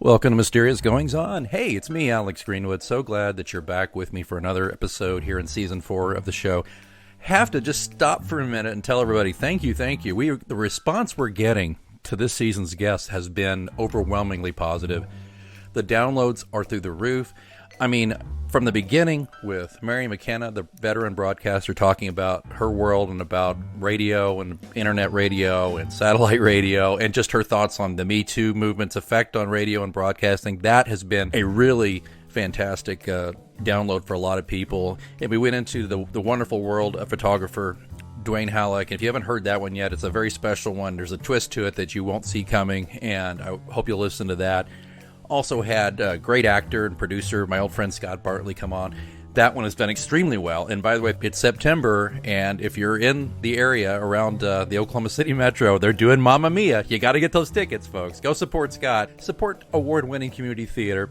Welcome to Mysterious Goings On. Hey, it's me, Alex Greenwood. So glad that you're back with me for another episode here in Season 4 of the show. Have to just stop for a minute and tell everybody thank you. The response we're getting to this season's guest has been overwhelmingly positive. The downloads are through the roof. I mean, from the beginning with Mary McKenna, the veteran broadcaster, talking about her world and about radio and internet radio and satellite radio and just her thoughts on the Me Too movement's effect on radio and broadcasting, that has been a really fantastic download for a lot of people. And we went into the wonderful world of photographer Dwayne Halleck. If you haven't heard that one yet, it's a very special one. There's a twist to it that you won't see coming, and I hope you'll listen to that. Also had a great actor and producer, my old friend Scott Bartley, come on. That one has done extremely well. And by the way, it's September, and if you're in the area around the Oklahoma City Metro, they're doing Mamma Mia. You got to get those tickets, folks. Go support Scott. Support award-winning community theater.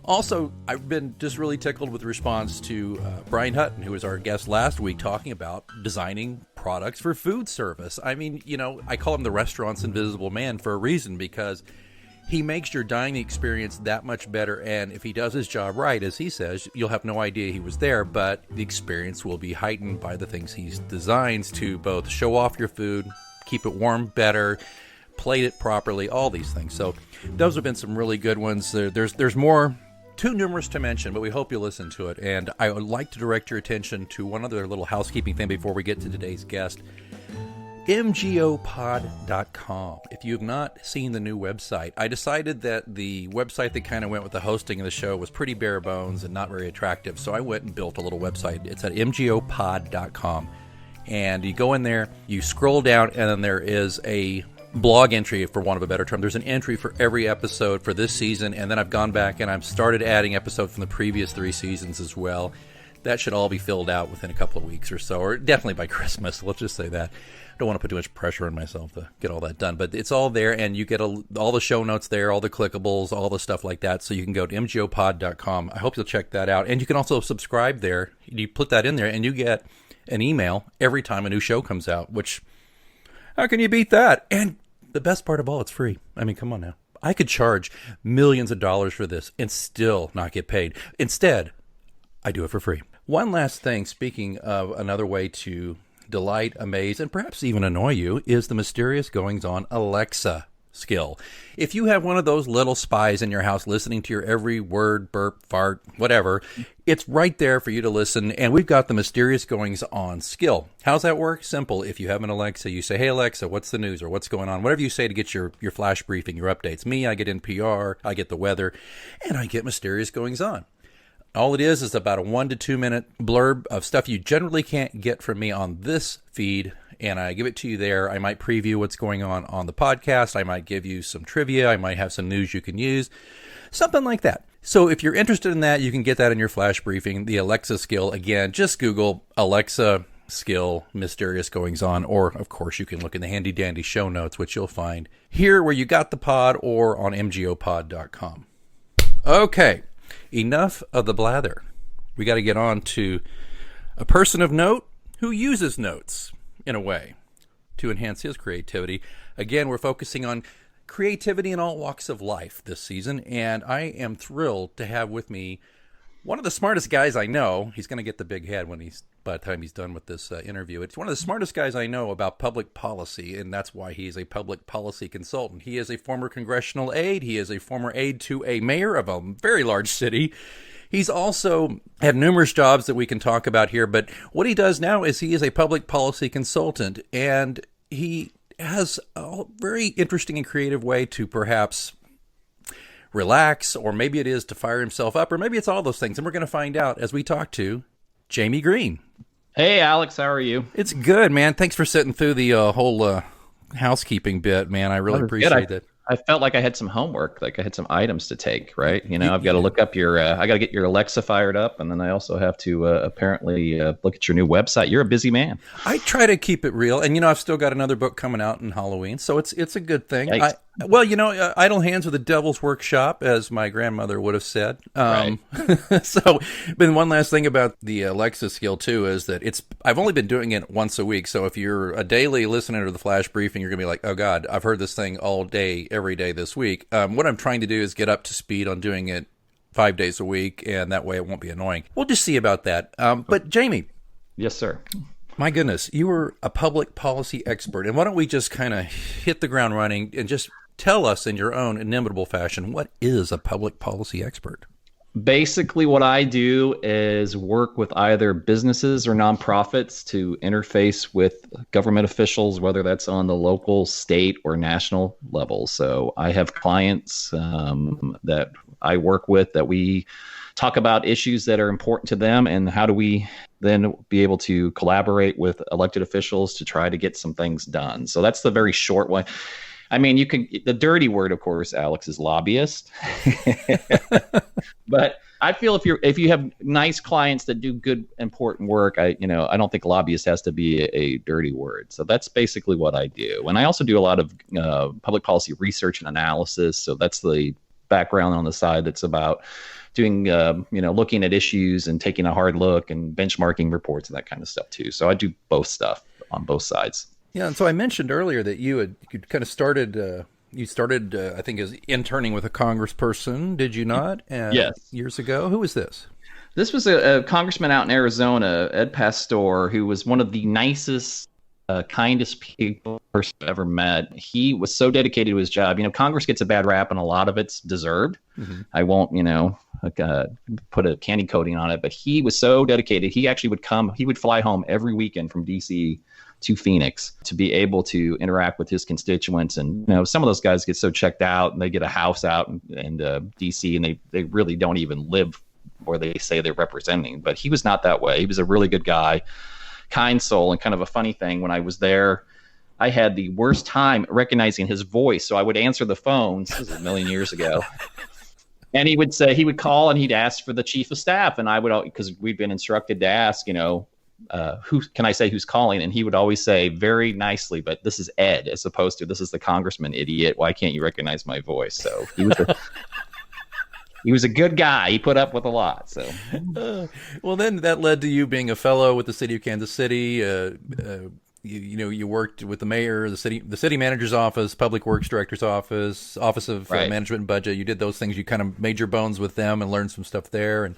Also, I've been just really tickled with the response to Brian Hutton, who was our guest last week, talking about designing products for food service. I mean, you know, I call him the restaurant's invisible man for a reason, because he makes your dining experience that much better, and if he does his job right, as he says, you'll have no idea he was there, but the experience will be heightened by the things he designs to both show off your food, keep it warm better, plate it properly, all these things. So those have been some really good ones. There's more, too numerous to mention, but we hope you listen to it. And I would like to direct your attention to one other little housekeeping thing before we get to today's guest. mgopod.com. If you have not seen the new website, I decided that the website that kind of went with the hosting of the show was pretty bare bones and not very attractive, so I went and built a little website. It's at mgopod.com, and you go in there, you scroll down, and then there is a blog entry, for want of a better term. There's an entry for every episode for this season, and then I've gone back and I've started adding episodes from the previous 3 seasons as well. That should all be filled out within a couple of weeks or so, or definitely by Christmas. Let's just say that. I don't want to put too much pressure on myself to get all that done, but it's all there, and you get all the show notes there, all the clickables, all the stuff like that, so you can go to mgopod.com. I hope you'll check that out, and you can also subscribe there. You put that in there, and you get an email every time a new show comes out, which, how can you beat that? And the best part of all, it's free. I mean, come on now. I could charge millions of dollars for this and still not get paid. Instead, I do it for free. One last thing, speaking of another way to delight, amaze, and perhaps even annoy you, is the Mysterious Goings On Alexa skill. If you have one of those little spies in your house listening to your every word, burp, fart, whatever, it's right there for you to listen, and we've got the Mysterious Goings On skill. How's that work? Simple. If you have an Alexa, you say, hey Alexa, what's the news, or what's going on? Whatever you say to get your flash briefing, your updates. Me, I get NPR, I get the weather, and I get Mysterious Goings On. All it is about a 1 to 2 minute blurb of stuff you generally can't get from me on this feed, and I give it to you there. I might preview what's going on the podcast. I might give you some trivia. I might have some news you can use, something like that. So if you're interested in that, you can get that in your flash briefing. The Alexa skill, again, just Google Alexa skill Mysterious Goings On, or of course you can look in the handy dandy show notes, which you'll find here where you got the pod, or on mgopod.com. Okay. Enough of the blather. We got to get on to a person of note who uses notes in a way to enhance his creativity. Again, we're focusing on creativity in all walks of life this season, and I am thrilled to have with me one of the smartest guys I know. He's going to get the big head by the time he's done with this interview. It's one of the smartest guys I know about public policy, and that's why he's a public policy consultant. He is a former congressional aide. He is a former aide to a mayor of a very large city. He's also had numerous jobs that we can talk about here, but what he does now is he is a public policy consultant, and he has a very interesting and creative way to perhaps relax, or maybe it is to fire himself up, or maybe it's all those things. And we're going to find out as we talk to Jamie Green. Hey, Alex, how are you? It's good, man. Thanks for sitting through the whole housekeeping bit, man. I really appreciate it. I felt like I had some homework, like I had some items to take, right? You know, I've got to look up I got to get your Alexa fired up, and then I also have to apparently look at your new website. You're a busy man. I try to keep it real, and I've still got another book coming out in Halloween, so it's a good thing. Well, idle hands are the devil's workshop, as my grandmother would have said. Right. So, but one last thing about the Alexa skill too is that I've only been doing it once a week. So if you're a daily listener to the flash briefing, you're gonna be like, oh God, I've heard this thing all day, every day this week. What I'm trying to do is get up to speed on doing it 5 days a week, and that way it won't be annoying. We'll just see about that. But Jamie. Yes, sir. My goodness, you were a public policy expert. And why don't we just kind of hit the ground running and just tell us in your own inimitable fashion, what is a public policy expert? Basically, what I do is work with either businesses or nonprofits to interface with government officials, whether that's on the local, state, or national level. So I have clients that I work with that we talk about issues that are important to them, and how do we then be able to collaborate with elected officials to try to get some things done. So that's the very short one. I mean, the dirty word, of course, Alex, is lobbyist. But I feel if you have nice clients that do good, important work, I don't think lobbyist has to be a dirty word. So that's basically what I do. And I also do a lot of public policy research and analysis. So that's the background on the side that's about doing, looking at issues and taking a hard look and benchmarking reports and that kind of stuff too. So I do both stuff on both sides. Yeah, and so I mentioned earlier that you kind of started, I think, as interning with a congressperson, did you not? Yes. Years ago. Who was this? This was a congressman out in Arizona, Ed Pastor, who was one of the nicest, kindest people person I've ever met. He was so dedicated to his job. Congress gets a bad rap, and a lot of it's deserved. Mm-hmm. I won't, put a candy coating on it, but he was so dedicated. He actually would fly home every weekend from D.C. to Phoenix to be able to interact with his constituents. And some of those guys get so checked out, and they get a house out in DC, and they really don't even live where they say they're representing. But he was not that way. He was a really good guy, kind soul. And kind of a funny thing, when I was there, I had the worst time recognizing his voice. So I would answer the phones. This was a million years ago. And he would call and he'd ask for the chief of staff. And I would, because we'd been instructed to ask, who can I say who's calling? And he would always say very nicely, but this is Ed, as opposed to this is the congressman, idiot. Why can't you recognize my voice? So he was a good guy. He put up with a lot. So, well, then that led to you being a fellow with the city of Kansas City. You worked with the mayor, the city manager's office, public works director's office of management and budget. You did those things. You kind of made your bones with them and learned some stuff there. And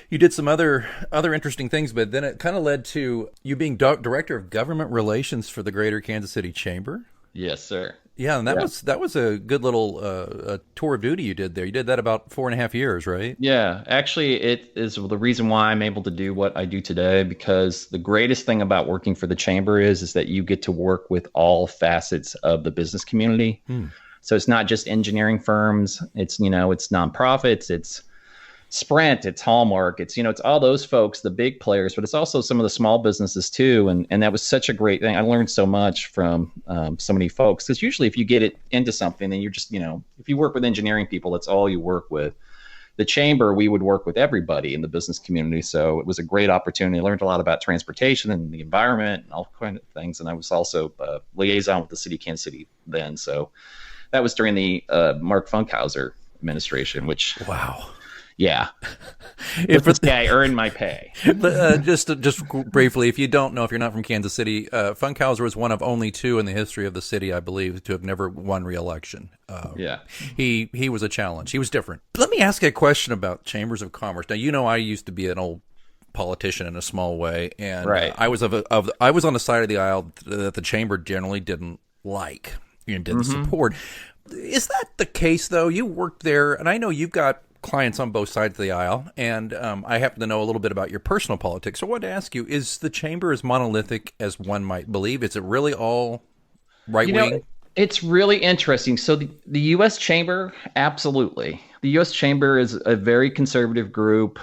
you did some other interesting things, but then it kind of led to you being director of government relations for the Greater Kansas City Chamber. Yes, sir. Yeah, and that was a good little tour of duty you did there. You did that about 4.5 years, right? Yeah, actually, it is the reason why I'm able to do what I do today, because the greatest thing about working for the chamber is that you get to work with all facets of the business community. So it's not just engineering firms. It's it's nonprofits. It's Sprint, it's Hallmark, it's all those folks, the big players, but it's also some of the small businesses too. And that was such a great thing. I learned so much from so many folks, because usually if you get it into something, then you're just, if you work with engineering people, that's all you work with. The chamber, we would work with everybody in the business community. So it was a great opportunity. I learned a lot about transportation and the environment and all kinds of things. And I was also a liaison with the city of Kansas City then. So that was during the Mark Funkhauser administration, which... Wow. Yeah, if this guy earned my pay. But just briefly, if you don't know, if you're not from Kansas City, Funkhauser was one of only two in the history of the city, I believe, to have never won re-election. He was a challenge. He was different. Let me ask you a question about chambers of commerce. Now, I used to be an old politician in a small way, and I was I was on the side of the aisle that the chamber generally didn't like and didn't support. Is that the case, though? You worked there, and I know you've got clients on both sides of the aisle, and I happen to know a little bit about your personal politics. So I wanted to ask you, is the chamber as monolithic as one might believe? Is it really all right-wing? It's really interesting. So the U.S. Chamber, absolutely. The U.S. Chamber is a very conservative group.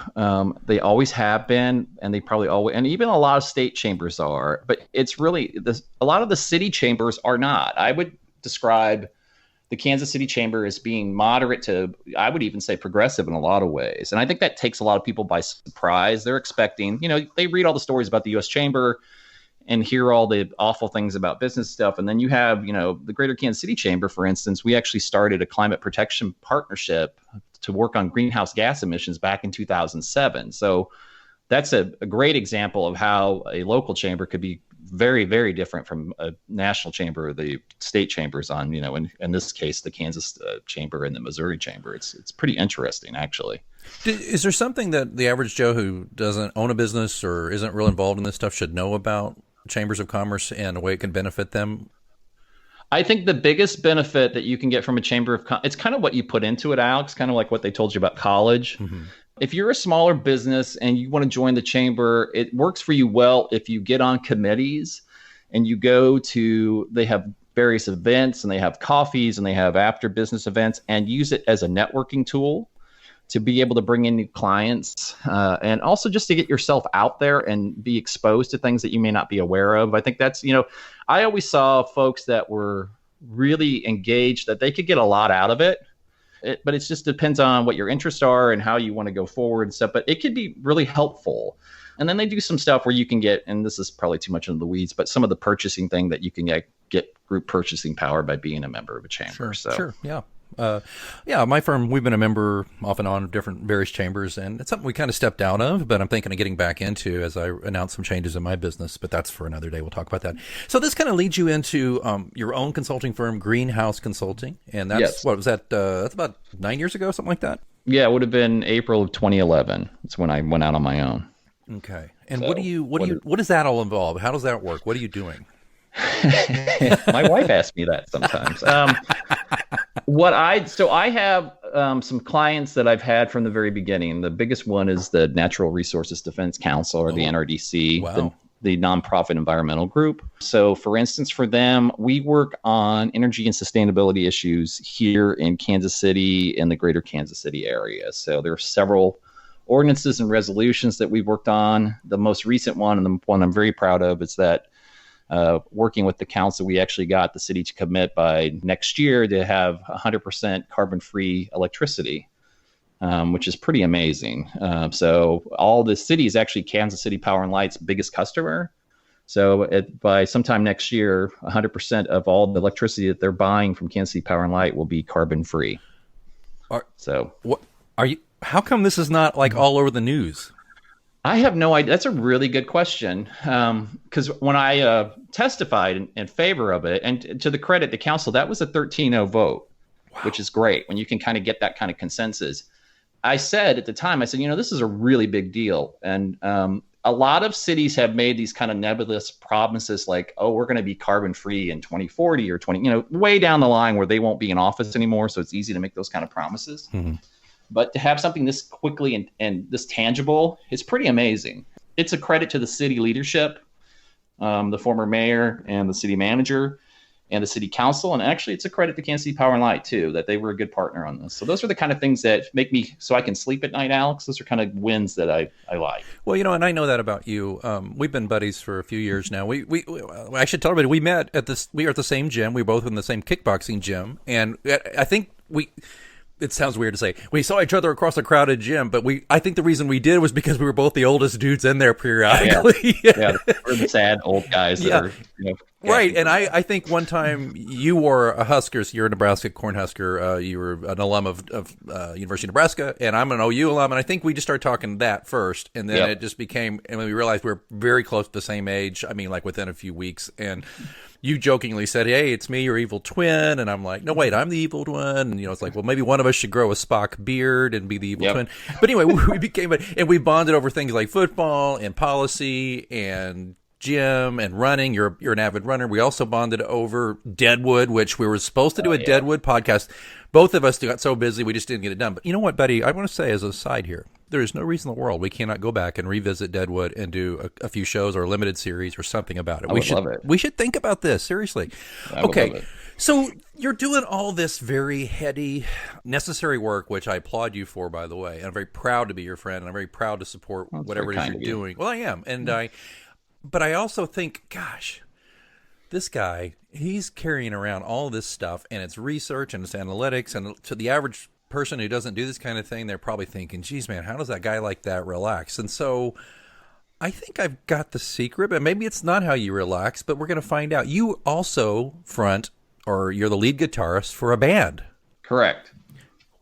They always have been, and they probably always, and even a lot of state chambers are. But it's really, a lot of the city chambers are not. I would describe the Kansas City Chamber as being moderate to, I would even say, progressive in a lot of ways. And I think that takes a lot of people by surprise. They're expecting, they read all the stories about the U.S. Chamber, and hear all the awful things about business stuff. And then you have, the Greater Kansas City Chamber, for instance. We actually started a climate protection partnership to work on greenhouse gas emissions back in 2007. So that's a great example of how a local chamber could be very, very different from a national chamber or the state chambers on, in this case, the Kansas chamber and the Missouri chamber. It's pretty interesting, actually. Is there something that the average Joe who doesn't own a business or isn't real involved in this stuff should know about chambers of commerce and a way it can benefit them? I think the biggest benefit that you can get from a chamber of commerce, it's kind of what you put into it, Alex, kind of like what they told you about college. Mm-hmm. If you're a smaller business and you want to join the chamber, it works for you well if you get on committees and you go to, they have various events and they have coffees and they have after business events, and use it as a networking tool to be able to bring in new clients, and also just to get yourself out there and be exposed to things that you may not be aware of. I think that's, I always saw folks that were really engaged, that they could get a lot out of it. But it just depends on what your interests are and how you want to go forward and stuff. But it could be really helpful. And then they do some stuff where you can get, and this is probably too much into the weeds, but some of the purchasing thing that you can get group purchasing power by being a member of a chamber. Sure, yeah. My firm, we've been a member off and on of different various chambers, and it's something we kind of stepped out of, but I'm thinking of getting back into as I announce some changes in my business, but that's for another day. We'll talk about that. So this kind of leads you into your own consulting firm, Greenhouse Consulting, and that's, yes. What was that? That's about 9 years ago, something like that? Yeah, it would have been April of 2011. That's when I went out on my own. Okay. And so, what does that all involve? How does that work? What are you doing? My wife asks me that sometimes. I have some clients that I've had from the very beginning. The biggest one is the Natural Resources Defense Council, or the NRDC, wow. the nonprofit environmental group. So, for instance, for them, we work on energy and sustainability issues here in Kansas City and the greater Kansas City area. So there are several ordinances and resolutions that we've worked on. The most recent one, and the one I'm very proud of, is that working with the council, we actually got the city to commit by next year to have 100% carbon-free electricity, which is pretty amazing. So all the city is actually Kansas City Power and Light's biggest customer. So by sometime next year, 100% of all the electricity that they're buying from Kansas City Power and Light will be carbon-free. How come this is not like all over the news? I have no idea. That's a really good question. Because when I testified in favor of it, and to the credit the council, that was a 13-0 vote, wow. Which is great when you can kind of get that kind of consensus. I said at the time, this is a really big deal. And a lot of cities have made these kind of nebulous promises like, oh, we're going to be carbon free in 2040 or way down the line where they won't be in office anymore. So it's easy to make those kind of promises. Mm-hmm. But to have something this quickly and this tangible is pretty amazing. It's a credit to the city leadership, the former mayor and the city manager and the city council. And actually, it's a credit to Kansas City Power and Light, too, that they were a good partner on this. So those are the kind of things that make me so I can sleep at night, Alex. Those are kind of wins that I like. Well, and I know that about you. We've been buddies for a few years now. I should tell everybody, we met we are at the same gym. We were both in the same kickboxing gym. And I think it sounds weird to say we saw each other across a crowded gym, but I think the reason we did was because we were both the oldest dudes in there periodically. Yeah, we're the sad old guys that are, right. And I think one time you were a Huskers, you're a Nebraska Cornhusker, you were an alum of University of Nebraska, and I'm an OU alum, and I think we just started talking that first, and then it just became, and when we realized we were very close to the same age, like within a few weeks, and you jokingly said, "Hey, it's me, your evil twin," and I'm like, "No, wait, I'm the evil one." And it's like, well, maybe one of us should grow a Spock beard and be the evil twin. But anyway, we became and we bonded over things like football and policy and gym and running. You're an avid runner. We also bonded over Deadwood, which we were supposed to do a Deadwood podcast. Both of us got so busy we just didn't get it done. But you know what, buddy? I want to say as a side here, there is no reason in the world we cannot go back and revisit Deadwood and do a few shows or a limited series or something about it. Love it. We should think about this, seriously. Okay, so you're doing all this very heady, necessary work, which I applaud you for, by the way. And I'm very proud to be your friend, and I'm very proud to support whatever it is you're doing. Well, I am. And but I also think, gosh, this guy, he's carrying around all this stuff, and it's research and it's analytics, and to the average person who doesn't do this kind of thing, they're probably thinking, geez, man, how does that guy like that relax? And so I think I've got the secret, but maybe it's not how you relax, but we're going to find out. You also you're the lead guitarist for a band. Correct.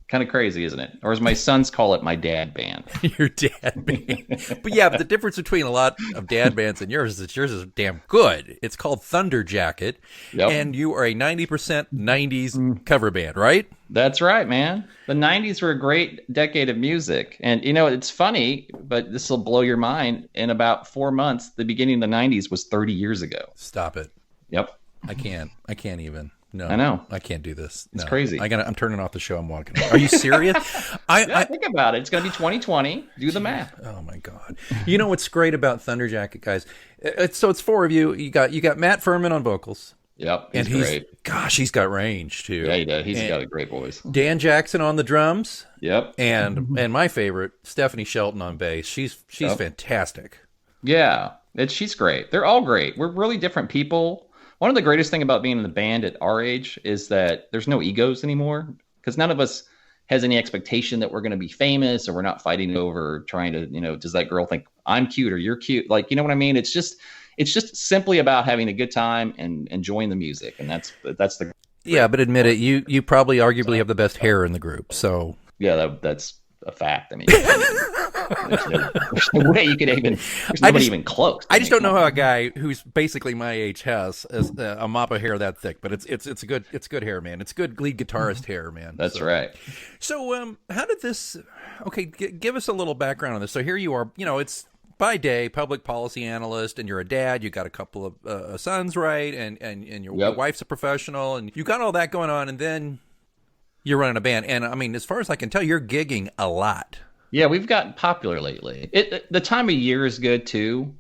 Kind of crazy, isn't it? Or as my sons call it, my dad band. Your dad band. But the difference between a lot of dad bands and yours is that yours is damn good. It's called Thunder Jacket, and you are a 90% 90s cover band, right? That's right, man. The 90s were a great decade of music. And, it's funny, but this will blow your mind. In about 4 months, the beginning of the 90s was 30 years ago. Stop it. Yep. I can't even. No, I know. I can't do this. It's crazy. I'm turning off the show. I'm walking away. Are you serious? I think about it. It's going to be 2020. Do the math. Oh my God. You know what's great about Thunder Jacket, guys? It's 4 of you. You got Matt Furman on vocals. Yep. He's great. Gosh, he's got range too. Yeah, he does. He's got a great voice. Dan Jackson on the drums. Yep. And my favorite, Stephanie Shelton on bass. She's fantastic. Yeah. She's great. They're all great. We're really different people. One of the greatest thing about being in the band at our age is that there's no egos anymore, because none of us has any expectation that we're going to be famous, or we're not fighting over trying to, does that girl think I'm cute or you're cute? Like, you know what I mean? It's just simply about having a good time and enjoying the music. And that's the. Yeah. But admit it, you probably arguably have the best hair in the group. So yeah, that's a fact. I mean, there's no way you could even. There's nobody even close. I just don't know how a guy who's basically my age has a mop of hair that thick, but it's good hair, man. It's good lead guitarist hair, man. That's right. So, how did this? Okay, give us a little background on this. So here you are. It's by day public policy analyst, and you're a dad. You got a couple of sons, right? And your wife's a professional, and you got all that going on, and then you're running a band. And I mean, as far as I can tell, you're gigging a lot. Yeah, we've gotten popular lately. The time of year is good too.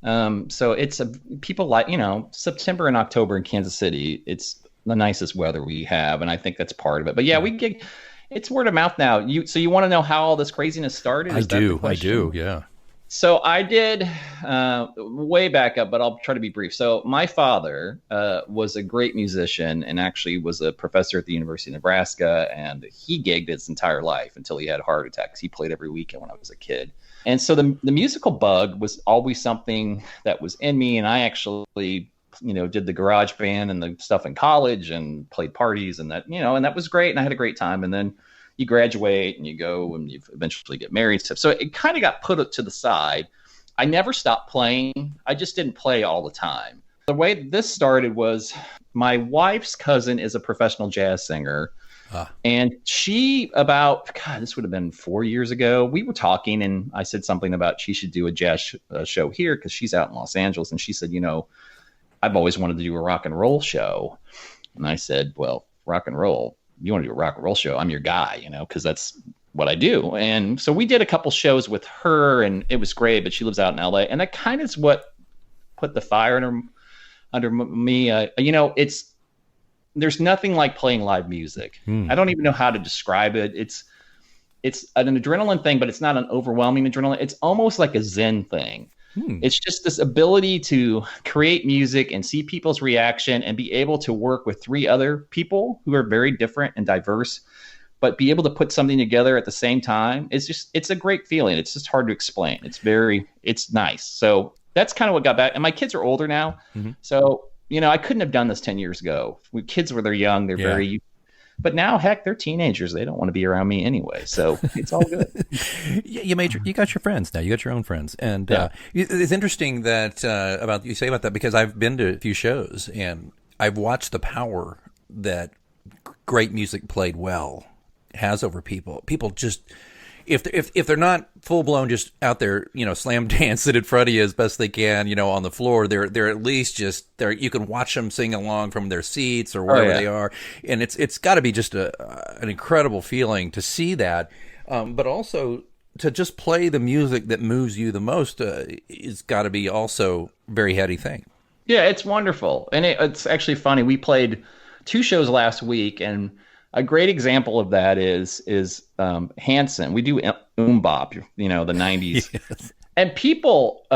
So it's people like, September and October in Kansas City, it's the nicest weather we have. And I think that's part of it. But yeah, we gig. It's word of mouth now. So you want to know how all this craziness started? I do. Yeah. So I did way back up, but I'll try to be brief. So my father was a great musician and actually was a professor at the University of Nebraska, and he gigged his entire life until he had heart attacks. He played every weekend when I was a kid. And so the musical bug was always something that was in me, and I actually did the garage band and the stuff in college and played parties and that, and that was great, and I had a great time. And then you graduate and you go and you eventually get married and stuff. So it kind of got put to the side. I never stopped playing. I just didn't play all the time. The way this started was my wife's cousin is a professional jazz singer. And she this would have been 4 years ago. We were talking and I said something about she should do a jazz show here because she's out in Los Angeles. And she said, I've always wanted to do a rock and roll show. And I said, well, rock and roll. You want to do a rock and roll show? I'm your guy, because that's what I do. And so we did a couple shows with her and it was great, but she lives out in LA. And that kind of is what put the fire under me. There's nothing like playing live music. I don't even know how to describe it. It's an adrenaline thing, but it's not an overwhelming adrenaline. It's almost like a Zen thing. It's just this ability to create music and see people's reaction and be able to work with 3 other people who are very different and diverse, but be able to put something together at the same time. It's a great feeling. It's just hard to explain. It's nice. So that's kind of what got back. And my kids are older now. Mm-hmm. So, I couldn't have done this 10 years ago. When kids were, they're young, they're very. But now, heck, they're teenagers. They don't want to be around me anyway, so it's all good. You got your friends now. You got your own friends, and it's interesting that you say about that because I've been to a few shows and I've watched the power that great music played well has over people. People just if they're not full blown just out there, slam dancing in front of you as best they can, on the floor, they're at least just there. You can watch them sing along from their seats or wherever they are, and it's got to be just an incredible feeling to see that, but also to just play the music that moves you the most is got to be also a very heady thing. Yeah, it's wonderful, and it's actually funny. We played 2 shows last week, and a great example of that is Hanson. We do Bop, the 90s. Yes. And people,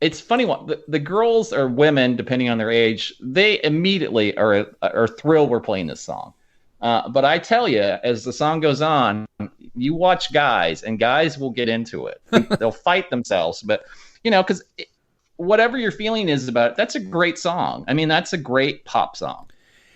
it's funny, the girls or women, depending on their age, they immediately are thrilled we're playing this song. But I tell you, as the song goes on, you watch guys, and guys will get into it. They'll fight themselves. But because whatever your feeling is about it, that's a great song. I mean, that's a great pop song.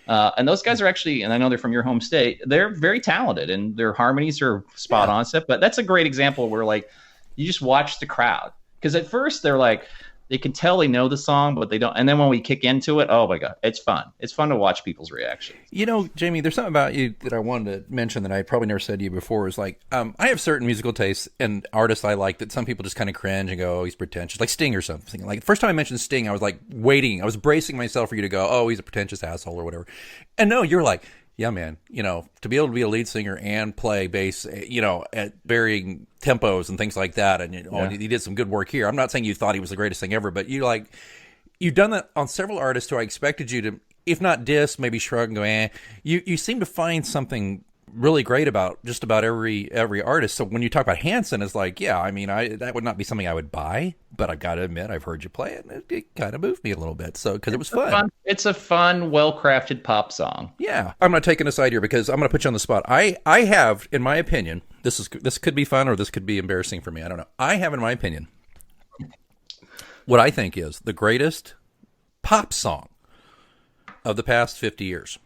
And those guys are actually, and I know they're from your home state, they're very talented and their harmonies are spot on stuff. But that's a great example where like you just watch the crowd. Because at first they're like, they can tell they know the song, but they don't. And then when we kick into it, oh my God, it's fun. It's fun to watch people's reactions. Jamie, there's something about you that I wanted to mention that I probably never said to you before is like, I have certain musical tastes and artists I like that some people just kind of cringe and go, oh, he's pretentious, like Sting or something. Like the first time I mentioned Sting, I was like waiting. I was bracing myself for you to go, oh, he's a pretentious asshole or whatever. And no, you're like, yeah, man, to be able to be a lead singer and play bass, at varying tempos and things like that. And he did some good work here. I'm not saying you thought he was the greatest thing ever, but you've done that on several artists who I expected you to, if not diss, maybe shrug and go, eh. You seem to find something really great about just about every artist. So when you talk about Hanson, it's like, yeah, I mean, that would not be something I would buy, but I've got to admit, I've heard you play it, and it kind of moved me a little bit. So because it was fun. It's a fun, well-crafted pop song. Yeah, I'm going to take an aside here because I'm going to put you on the spot. I have, in my opinion, this could be fun or this could be embarrassing for me. I don't know. I have, in my opinion, what I think is the greatest pop song of the past 50 years.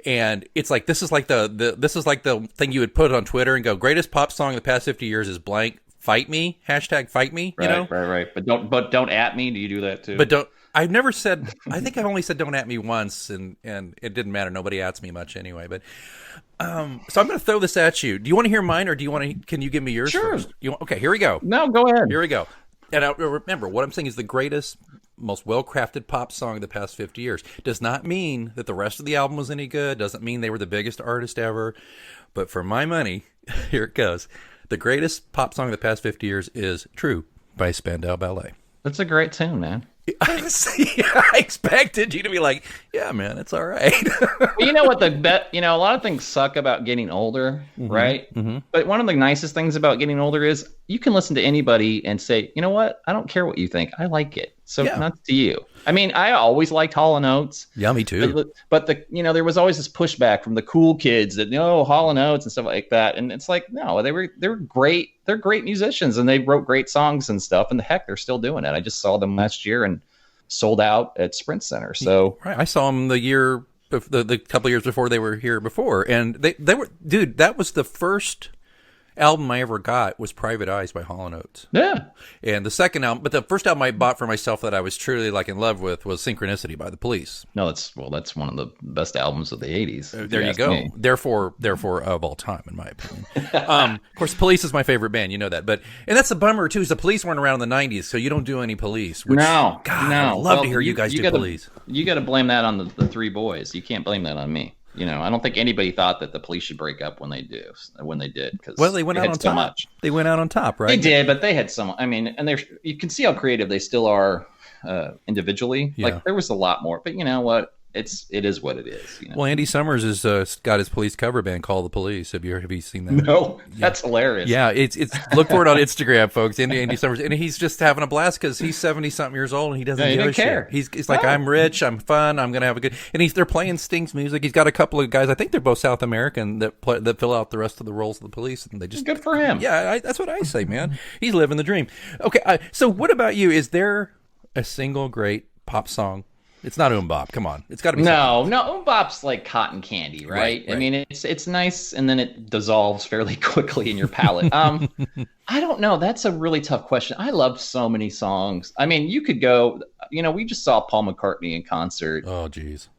And it's like this is like the thing you would put on Twitter and go, greatest pop song of the past 50 years is blank. Fight me, #fight me. Right. But don't at me. Do you do that too? But don't. I've never said. I think I've only said don't at me once, and it didn't matter. Nobody ats me much anyway. But so I'm going to throw this at you. Do you want to hear mine, or do you want to? Can you give me yours first? Okay, here we go. No, go ahead. Here we go. And remember, what I'm saying is the greatest, most well-crafted pop song of the past 50 years. Does not mean that the rest of the album was any good. Doesn't mean they were the biggest artist ever. But for my money, here it goes. The greatest pop song of the past 50 years is True by Spandau Ballet. That's a great tune, man. I expected you to be like, yeah, man, it's all right. Well, you know what a lot of things suck about getting older, right? Mm-hmm. But one of the nicest things about getting older is you can listen to anybody and say, you know what? I don't care what you think. I like it. So that's to you. I mean, I always liked Hall & Oates. Yeah, me too. But there was always this pushback from the cool kids that, Hall & Oates and stuff like that. And it's like, no, they were great. They're great musicians and they wrote great songs and stuff. And they're still doing it. I just saw them last year and sold out at Sprint Center. So right. I saw them the couple of years before they were here before. And they were, dude, that was the first album I ever got was Private Eyes by Hall & Oates. Yeah. And the second album, but the first album I bought for myself that I was truly in love with was Synchronicity by The Police. No, that's one of the best albums of the 80s. There you go. Me. Therefore of all time, in my opinion. Of course, Police is my favorite band. You know that. And that's the bummer, too, is the Police weren't around in the 90s, so you don't do any Police. No. I'd love to hear you guys do Police. You got to blame that on the three boys. You can't blame that on me. I don't think anybody thought that the Police should break up when they did. Because they went out on top. Much. They went out on top, right? They did, but they had some. I mean, and you can see how creative they still are individually. Yeah. Like there was a lot more, but you know what? It is what it is. Well, Andy Summers has got his Police cover band called The Police. Have you seen that? No, that's hilarious. Yeah, it's look for it on Instagram, folks. Andy Summers, and he's just having a blast because he's 70-something years old and he doesn't give a care. Shit. He's like, I'm rich, I'm fun, I'm gonna have a good. And they're playing Sting's music. He's got a couple of guys. I think they're both South American that fill out the rest of the roles of the Police, and they just good for him. Yeah, that's what I say, man. He's living the dream. Okay, so what about you? Is there a single great pop song? It's not Bop. Come on, it's got to be. No, Bop's like cotton candy, right? I mean, it's nice, and then it dissolves fairly quickly in your palate. I don't know. That's a really tough question. I love so many songs. I mean, you could go. We just saw Paul McCartney in concert. Oh, geez.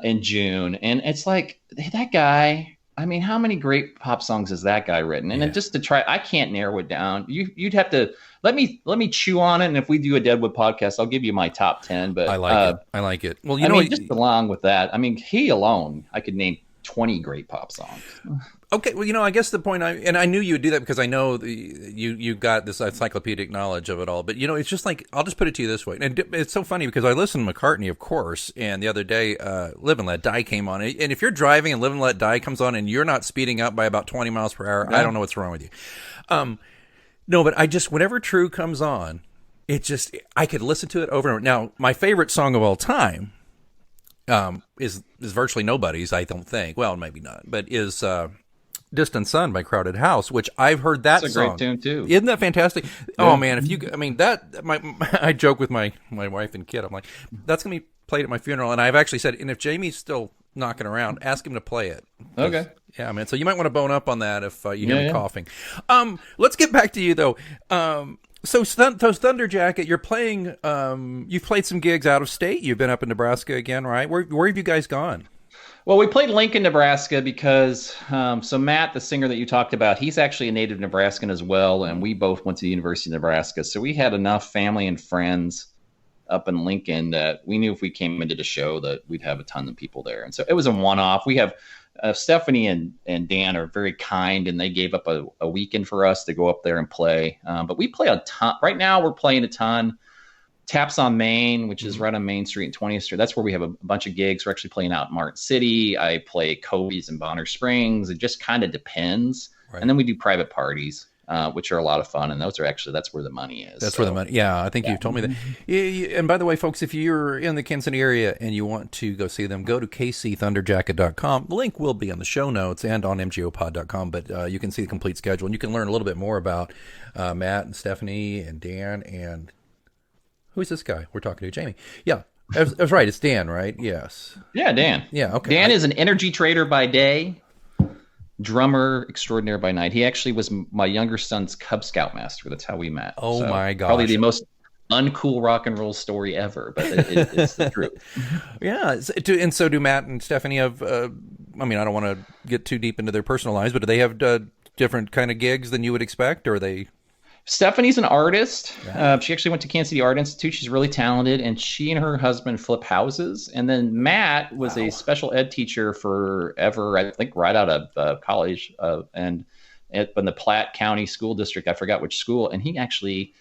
In June, and it's like that guy. I mean, how many great pop songs has that guy written? And then just to try, I can't narrow it down. You'd have to let me chew on it. And if we do a Deadwood podcast, I'll give you my top 10. But I like it. Well, just along with that, I mean, he alone, I could name 20 great pop songs. Okay, well, I guess the point I knew you would do that because I know you got this encyclopedic knowledge of it all. But it's just like I'll just put it to you this way, and it's so funny because I listen to McCartney, of course, and the other day, "Live and Let Die" came on, and if you're driving and "Live and Let Die" comes on and you're not speeding up by about 20 miles per hour, I don't know what's wrong with you. No, but whenever True comes on, I could listen to it over and over. Now, my favorite song of all time is virtually nobody's, I don't think. Well, maybe not, but is Distant Sun by Crowded House, which I've heard that That's a song. great tune too. Isn't that fantastic? Yeah. Oh man, I joke with my wife and kid. I'm like, that's gonna be played at my funeral, and I've actually said, and if Jamie's still knocking around, ask him to play it. Okay. Yeah, man. So you might want to bone up on that if you hear me coughing. Let's get back to you though. So Thunder Jacket, you're playing. You've played some gigs out of state. You've been up in Nebraska again, right? Where have you guys gone? Well, we played Lincoln, Nebraska because so Matt, the singer that you talked about, he's actually a native Nebraskan as well, and we both went to the University of Nebraska. So we had enough family and friends up in Lincoln that we knew if we came into the show that we'd have a ton of people there. And so it was a one-off. We have Stephanie and Dan are very kind, and they gave up a weekend for us to go up there and play. But we play a ton. Right now we're playing a ton. Taps on Main, which is right on Main Street and 20th Street. That's where we have a bunch of gigs. We're actually playing out in Martin City. I play Kobe's in Bonner Springs. It just kind of depends. Right. And then we do private parties, which are a lot of fun. And that's where the money is. That's where the money. Yeah, I think you told me that. And by the way, folks, if you're in the Kansas City area and you want to go see them, go to kcthunderjacket.com. The link will be on the show notes and on mgopod.com. But you can see the complete schedule, and you can learn a little bit more about Matt and Stephanie and Dan and who's this guy we're talking to? Jamie. Yeah, that's right. It's Dan, right? Yes. Yeah, Dan. Yeah, okay. Dan is an energy trader by day, drummer extraordinaire by night. He actually was my younger son's Cub Scout master. That's how we met. Oh, so, my gosh. Probably the most uncool rock and roll story ever, but it's the truth. Yeah. And so do Matt and Stephanie have, I don't want to get too deep into their personal lives, but do they have different kind of gigs than you would expect, or are they... Stephanie's an artist. She actually went to Kansas City Art Institute. She's really talented, and she and her husband flip houses. And then Matt was a special ed teacher forever, I think, right out of college, and in the Platte County School District. I forgot which school. And he actually,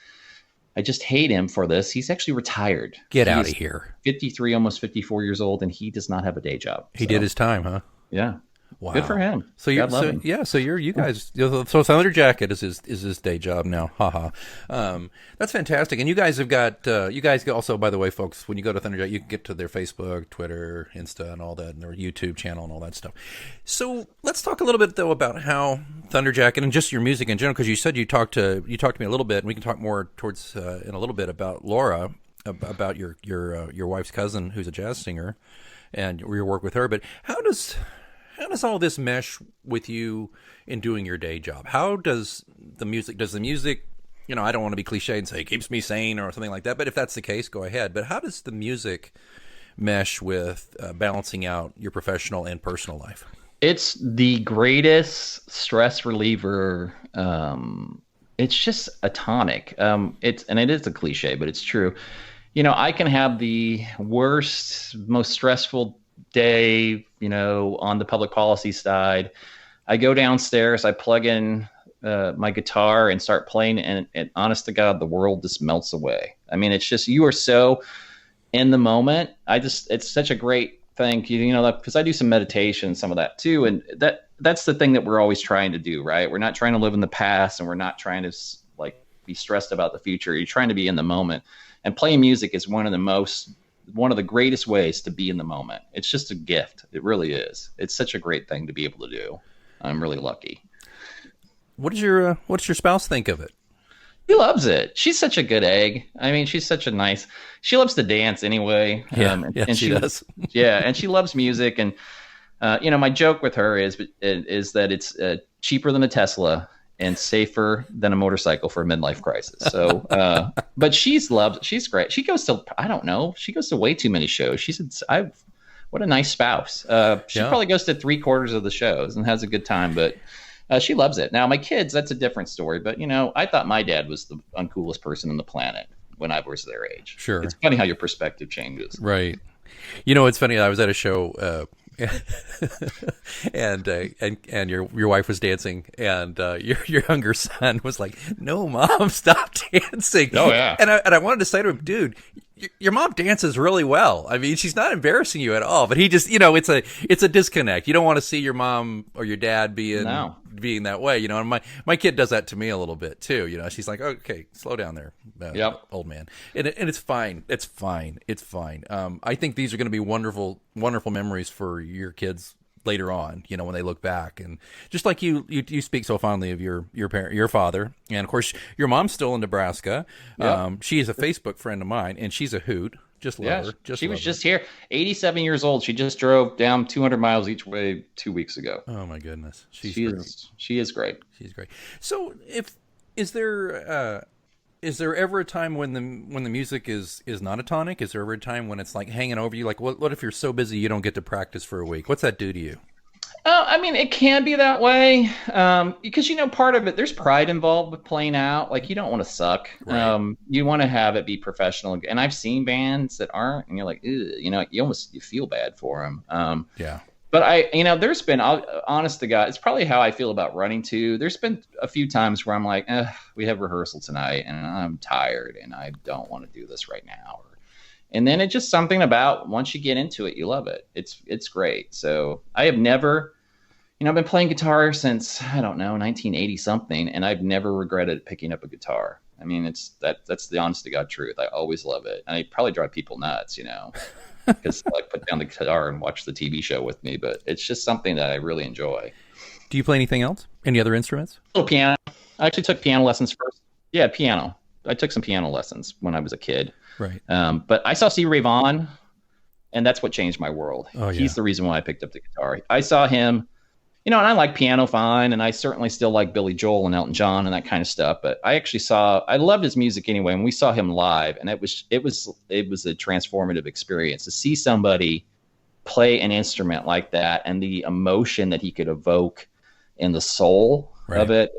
I just hate him for this. He's actually retired. Get out of here. 53, almost 54 years old, and he does not have a day job. He did his time, huh? Yeah. Wow. Good for him. So you guys. So Thunder Jacket is his day job now. Haha. That's fantastic. And you guys have got. You guys also, by the way, folks, when you go to Thunder Jacket, you can get to their Facebook, Twitter, Insta, and all that, and their YouTube channel and all that stuff. So let's talk a little bit though about how Thunder Jacket and just your music in general, because you said you talked to me a little bit, and we can talk more towards in a little bit about Laura, about your wife's cousin who's a jazz singer, and your work with her. But how does all this mesh with you in doing your day job? How does the music, I don't want to be cliche and say it keeps me sane or something like that, but if that's the case, go ahead. But how does the music mesh with balancing out your professional and personal life? It's the greatest stress reliever. It's just a tonic. It is a cliche, but it's true. I can have the worst, most stressful day, on the public policy side. I go downstairs, I plug in my guitar and start playing, and honest to God, the world just melts away. It's just, you are so in the moment. It's such a great thing, because I do some meditation, some of that too. And that's the thing that we're always trying to do, right? We're not trying to live in the past, and we're not trying to be stressed about the future. You're trying to be in the moment, and playing music is one of the greatest ways to be in the moment. It's just a gift. It really is. It's such a great thing to be able to do. I'm really lucky. What's your spouse think of it? She loves it. She's such a good egg. She's such a nice, she loves to dance anyway. And she does. Yeah. And she loves music. And, my joke with her is that it's cheaper than a Tesla and safer than a motorcycle for a midlife crisis. So, but she's great. She goes to way too many shows. What a nice spouse. She probably goes to 3/4 of the shows and has a good time, but she loves it. Now my kids, that's a different story, but I thought my dad was the uncoolest person on the planet when I was their age. Sure. It's funny how your perspective changes. Right. It's funny. I was at a show, and your wife was dancing, and your younger son was like, "No, Mom, stop dancing." Oh yeah. And I wanted to say to him, "Dude, your mom dances really well. She's not embarrassing you at all." But he just, it's a disconnect. You don't want to see your mom or your dad being that way, And my kid does that to me a little bit too. She's like, "Okay, slow down there, old man." And it's fine. It's fine. I think these are going to be wonderful, wonderful memories for your kids later on, when they look back. And just like you speak so fondly of your father, and of course your mom's still in Nebraska. Yep. She is a Facebook friend of mine, and she's a hoot. Just love her. She was just here, 87 years old. She just drove down 200 miles each way 2 weeks ago. Oh my goodness, she is great. She's great. So, is there ever a time when the music is not a tonic? Is there ever a time when it's like hanging over you? Like, what if you're so busy you don't get to practice for a week? What's that do to you? I mean, it can be that way because, part of it, there's pride involved with playing out. Like, you don't want to suck. Right. You want to have it be professional. And I've seen bands that aren't, and you're like, you feel bad for them. Yeah. But there's been, honest to God, it's probably how I feel about running too. There's been a few times where I'm like, we have rehearsal tonight and I'm tired and I don't want to do this right now. And then it's just something about once you get into it, you love it. It's great. So I have never, I've been playing guitar since, I don't know, 1980 something, and I've never regretted picking up a guitar. I mean, that's the honest to God truth. I always love it. And I probably drive people nuts, because put down the guitar and watch the TV show with me, but it's just something that I really enjoy. Do you play anything else? Any other instruments? A little piano. I actually took piano lessons first. Yeah, piano. I took some piano lessons when I was a kid. Right. But I saw Stevie Ray Vaughan, and that's what changed my world. Oh, yeah. He's the reason why I picked up the guitar. I saw him, and I like piano fine, and I certainly still like Billy Joel and Elton John and that kind of stuff. But I loved his music anyway, and we saw him live, and it was a transformative experience to see somebody play an instrument like that and the emotion that he could evoke in the soul of it.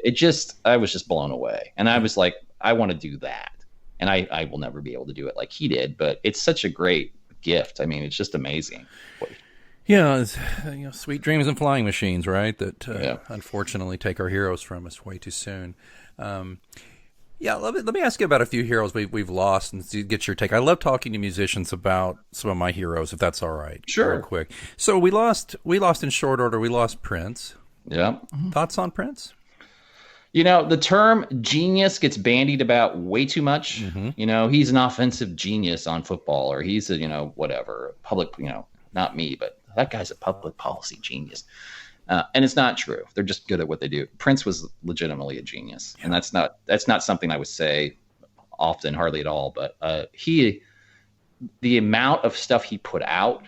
I was just blown away, and I was like, I want to do that. And I will never be able to do it like he did, but it's such a great gift. I mean, it's just amazing. Yeah, sweet dreams and flying machines, right? That unfortunately take our heroes from us way too soon. Let me ask you about a few heroes we've lost and get your take. I love talking to musicians about some of my heroes, if that's all right. Sure. Real quick. So we lost in short order. We lost Prince. Yeah. Thoughts on Prince? The term genius gets bandied about way too much. Mm-hmm. He's an offensive genius on football, or he's a, whatever, public, not me, but that guy's a public policy genius. And it's not true. They're just good at what they do. Prince was legitimately a genius. Yeah. And that's not something I would say often, hardly at all. But the amount of stuff he put out,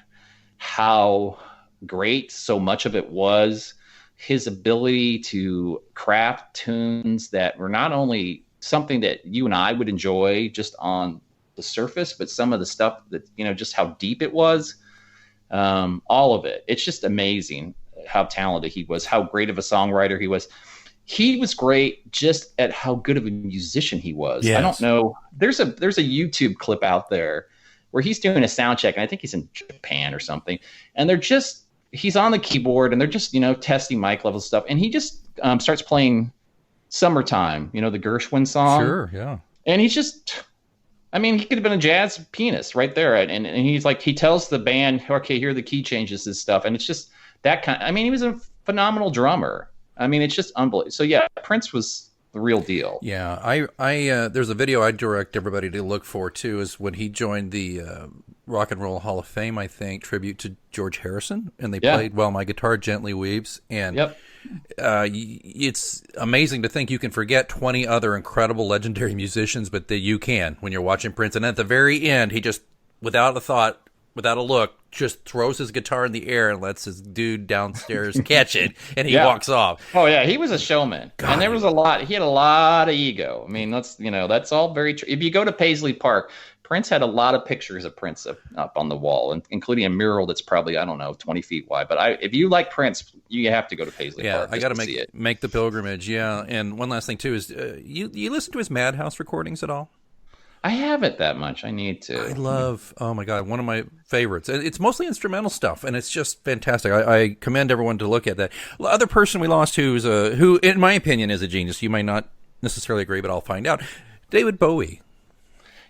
how great so much of it was, his ability to craft tunes that were not only something that you and I would enjoy just on the surface, but some of the stuff that, just how deep it was, all of it. It's just amazing how talented he was, how great of a songwriter he was. He was great just at how good of a musician he was. Yes. I don't know. There's a YouTube clip out there where he's doing a sound check, and I think he's in Japan or something. And he's on the keyboard, and they're just, testing mic level stuff. And he just starts playing Summertime, the Gershwin song. Sure, yeah. And he's just, he could have been a jazz pianist right there. And he's like, he tells the band, okay, here are the key changes and stuff. And it's just that he was a phenomenal drummer. It's just unbelievable. So yeah, Prince was the real deal. Yeah, I there's a video I direct everybody to look for too, is when he joined the Rock and Roll Hall of Fame, I think, tribute to George Harrison, and they played "While My Guitar Gently Weeps," and it's amazing to think you can forget 20 other incredible legendary musicians, but that you can when you're watching Prince. And at the very end, he just, without a thought, without a look, just throws his guitar in the air and lets his dude downstairs catch it, and he walks off. Oh yeah, he was a showman. God. And there was he had a lot of ego. That's all very true. If you go to Paisley Park, Prince had a lot of pictures of Prince up on the wall, including a mural that's probably, 20 feet wide. But if you like Prince, you have to go to Paisley Park. Yeah, I got to make the pilgrimage. Yeah, and one last thing too is you listen to his Madhouse recordings at all? I haven't that much. I need to. I love, oh my God, one of my favorites. It's mostly instrumental stuff, and it's just fantastic. I commend everyone to look at that. The other person we lost who, in my opinion, is a genius. You might not necessarily agree, but I'll find out. David Bowie.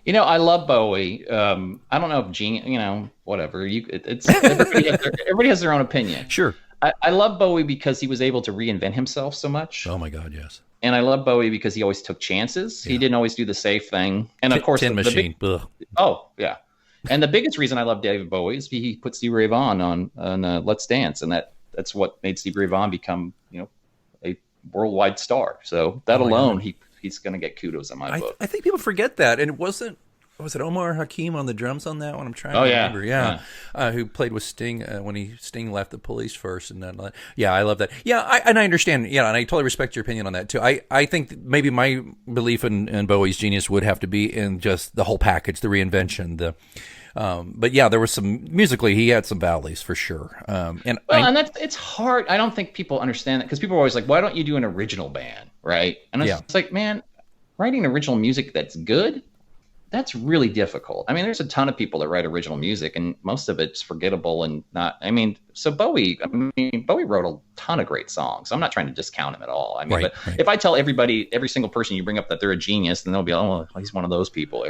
I love Bowie. I don't know if genius, whatever. Everybody has their own opinion. Sure. I love Bowie because he was able to reinvent himself so much. Oh my God, yes. And I love Bowie because he always took chances. Yeah. He didn't always do the safe thing. And of course, Tin Machine. Oh yeah. And the biggest reason I love David Bowie is he put Stevie Ray Vaughan on Let's Dance, and that that's what made Stevie Ray Vaughan become, a worldwide star. So that alone, he's going to get kudos in my book. I think people forget that, and it wasn't. Was it Omar Hakim on the drums on that one? I'm trying to remember. Yeah. Who played with Sting when Sting left the Police first, and then I love that. Yeah, I understand. Yeah, and I totally respect your opinion on that too. I think maybe my belief in Bowie's genius would have to be in just the whole package, the reinvention, but yeah, there was some musically. He had some valleys for sure. And it's hard. I don't think people understand that because people are always like, "Why don't you do an original band?" Right? And it's like, man, writing original music that's good. That's really difficult. I mean, there's a ton of people that write original music, and most of it's forgettable and not. I mean, so Bowie wrote a ton of great songs. I'm not trying to discount him at all. I mean, if I tell every single person you bring up that they're a genius, then they'll be, oh, he's one of those people.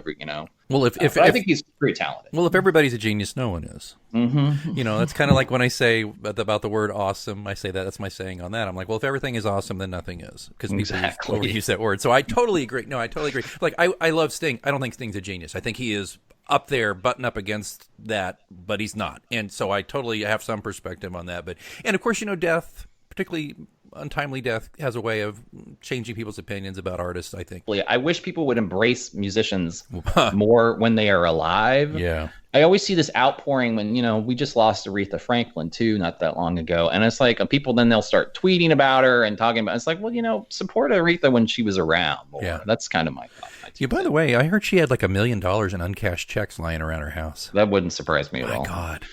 Well, if I think he's pretty talented. Well, if everybody's a genius, no one is. Mm-hmm. That's kind of like when I say about the word awesome. I say that's my saying on that. I'm like, well, if everything is awesome, then nothing is, because people use that word. So I totally agree. No, I totally agree. Like I love Sting. I don't think Sting's a genius. I think he is up there, button up against that, but he's not. And so I totally have some perspective on that. And of course, death, particularly untimely death, has a way of changing people's opinions about artists, I think. I wish people would embrace musicians more when they are alive. Yeah. I always see this outpouring when, we just lost Aretha Franklin too, not that long ago. And it's like people, then they'll start tweeting about her and talking about, it's like, well, support Aretha when she was around more. Yeah. That's kind of my thought. Yeah, by the way, I heard she had like $1 million in uncashed checks lying around her house. That wouldn't surprise me at all. My God.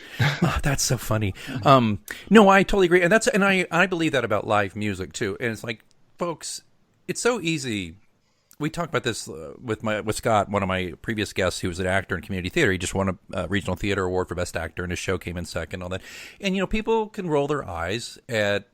That's so funny. No, I totally agree. And I believe that about live music too. And it's like, folks, it's so easy. We talked about this with Scott, one of my previous guests, who was an actor in community theater. He just won a regional theater award for best actor, and his show came in second, all that. And people can roll their eyes at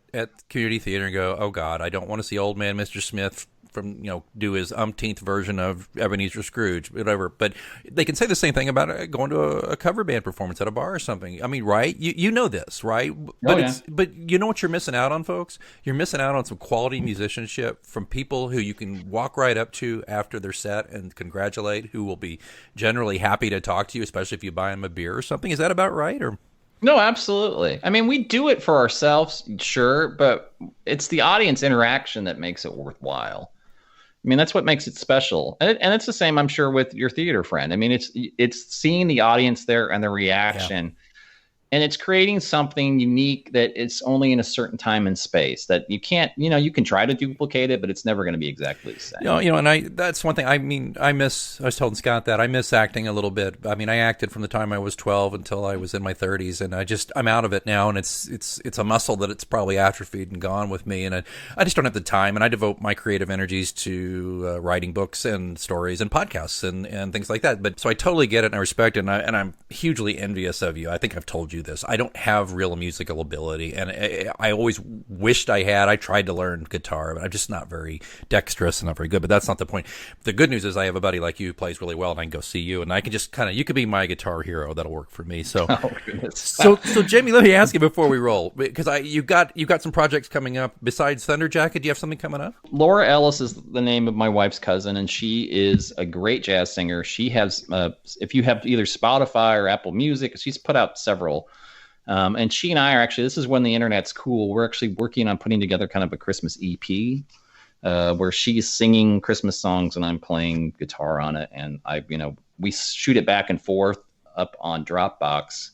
community theater and go, "Oh God, I don't want to see old man Mr. Smith from do his umpteenth version of Ebenezer Scrooge, whatever." But they can say the same thing about going to a cover band performance at a bar or something. I mean, right? You know this, right? But you know what you're missing out on, folks? You're missing out on some quality musicianship from people who you can walk right up to after their set and congratulate, who will be generally happy to talk to you, especially if you buy them a beer or something. Is that about right? Or no, absolutely. I mean, we do it for ourselves, sure, but it's the audience interaction that makes it worthwhile. I mean, that's what makes it special. And it's the same, I'm sure, with your theater friend. I mean, it's seeing the audience there and the reaction. Yeah. And it's creating something unique that it's only in a certain time and space that you can't, you can try to duplicate it, but it's never going to be exactly the same. And that's one thing. I mean, I was telling Scott that I miss acting a little bit. I mean, I acted from the time I was 12 until I was in my 30s, and I'm out of it now. And it's a muscle that it's probably atrophied and gone with me. And I just don't have the time. And I devote my creative energies to writing books and stories and podcasts and things like that. But so I totally get it and I respect it. And I'm hugely envious of you. I think I've told you this. I don't have real musical ability, and I always wished I had. I tried to learn guitar, but I'm just not very dexterous and not very good. But that's not the point. The good news is I have a buddy like you who plays really well, and I can go see you, and I can just you could be my guitar hero. That'll work for me. So, so Jamie, let me ask you before we roll, because you got some projects coming up besides Thunder Jacket. Do you have something coming up? Laura Ellis is the name of my wife's cousin, and she is a great jazz singer. She has, if you have either Spotify or Apple Music, she's put out several. And she and I are actually, this is when the internet's cool. We're actually working on putting together kind of a Christmas EP, where she's singing Christmas songs and I'm playing guitar on it. And we shoot it back and forth up on Dropbox,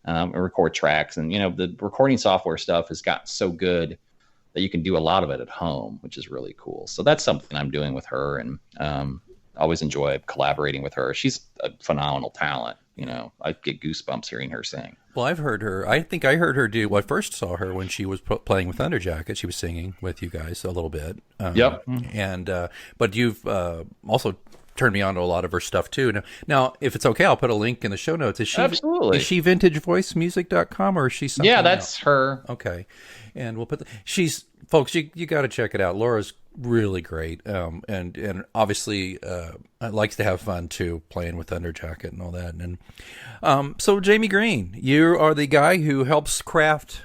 and record tracks. And, the recording software stuff has gotten so good that you can do a lot of it at home, which is really cool. So that's something I'm doing with her, and always enjoy collaborating with her. She's a phenomenal talent. I get goosebumps hearing her sing. Well, I've heard her. I think I heard her do. Well, I first saw her when she was playing with Thunder Jacket. She was singing with you guys a little bit. Yep. And but you've also turned me on to a lot of her stuff too. Now, if it's okay, I'll put a link in the show notes. Absolutely. Is she vintagevoicemusic.com, or is she something Yeah, that's else? her. Okay. And we'll put folks, you got to check it out. Laura's really great, and obviously likes to have fun too, playing with Thunder Jacket and all that. And so, Jamie Green, you are the guy who helps craft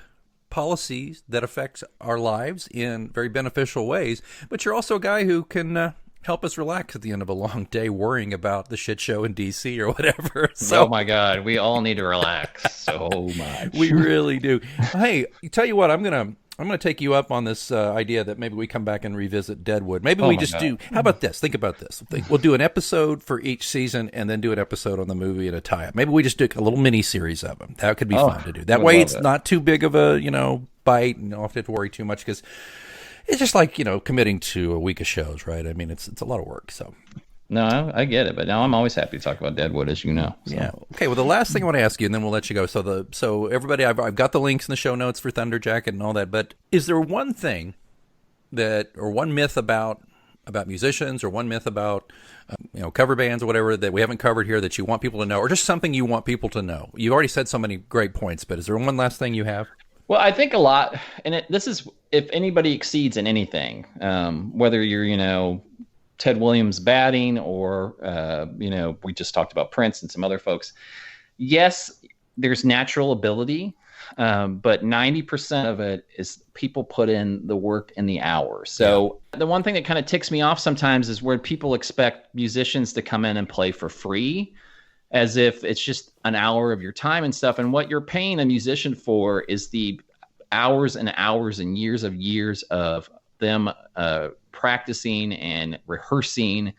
policies that affect our lives in very beneficial ways, but you're also a guy who can help us relax at the end of a long day worrying about the shit show in DC or whatever. So oh my God, we all need to relax so much. we really do. Hey, tell you what, I'm gonna take you up on this idea that maybe we come back and revisit Deadwood. Maybe we just do. How about this? Think about this. We'll do an episode for each season, and then do an episode on the movie and a tie-up. Maybe we just do a little mini series of them. That could be fun to do. That way, it's not too big of a bite, and you don't have to worry too much because it's just like committing to a week of shows, right? I mean, it's a lot of work. So. No, I get it, but now I'm always happy to talk about Deadwood, as you know. So. Yeah. Okay. Well, the last thing I want to ask you, and then we'll let you go. So everybody, I've got the links in the show notes for Thunderjacket and all that. But is there one thing or one myth about musicians, or one myth about cover bands or whatever that we haven't covered here that you want people to know, or just something you want people to know? You already said so many great points, but is there one last thing you have? Well, I think a lot, and this is if anybody exceeds in anything, whether you're Ted Williams batting, or we just talked about Prince and some other folks. Yes, there's natural ability, but 90% of it is people put in the work and the hours. So the one thing that kind of ticks me off sometimes is where people expect musicians to come in and play for free, as if it's just an hour of your time and stuff. And what you're paying a musician for is the hours and hours and years of them practicing and rehearsing.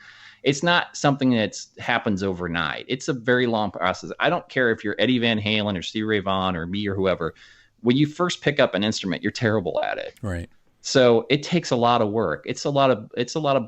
It's not something that happens overnight. It's a very long process. I don't care if you're Eddie Van Halen or Stevie Ray Vaughan or me or whoever. When you first pick up an instrument, you're terrible at it. Right. So it takes a lot of work. It's a lot of blood,